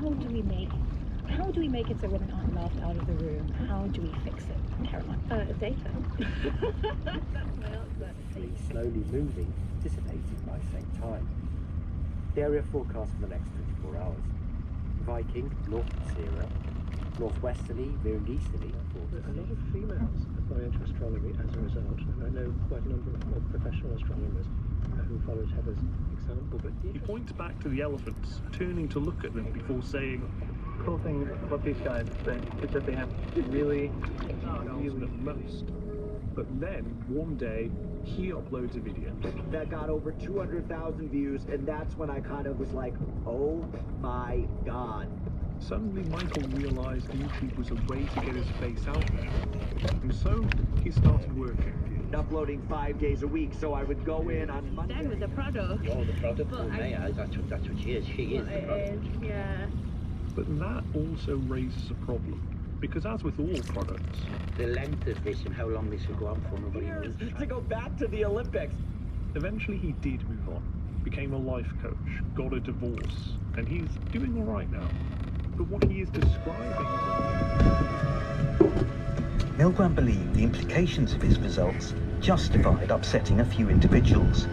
how do we make it so women aren't laughed out of the room? How do we fix it, Caroline? Data. That's my answer. Slowly moving, dissipating by same time. The area forecast for the next 24 hours. Viking, north Sierra, northwesterly, veering easterly. A lot of females are into astronomy as a result, and I know quite a number of professional astronomers who followed Heather's example. But He points back to the elephants, turning to look at them before saying, cool thing about these guys is that they have really the most. But then, one day, he uploads a video. That got over 200,000 views, and that's when I kind of was like, oh my god. Suddenly, Michael realized YouTube was a way to get his face out there. And so, he started working. Uploading 5 days a week, so I would go in on Monday. Then with the product. You're the product, But that's what she is. She is the product. Yeah. But that also raises a problem. Because as with all products, The length of this and how long this will go on for, nobody knows. To go back to the Olympics. eventually he did move on, became a life coach, got a divorce, and he's doing all right now. But what he is describing is Milgram believed the implications of his results justified upsetting a few individuals.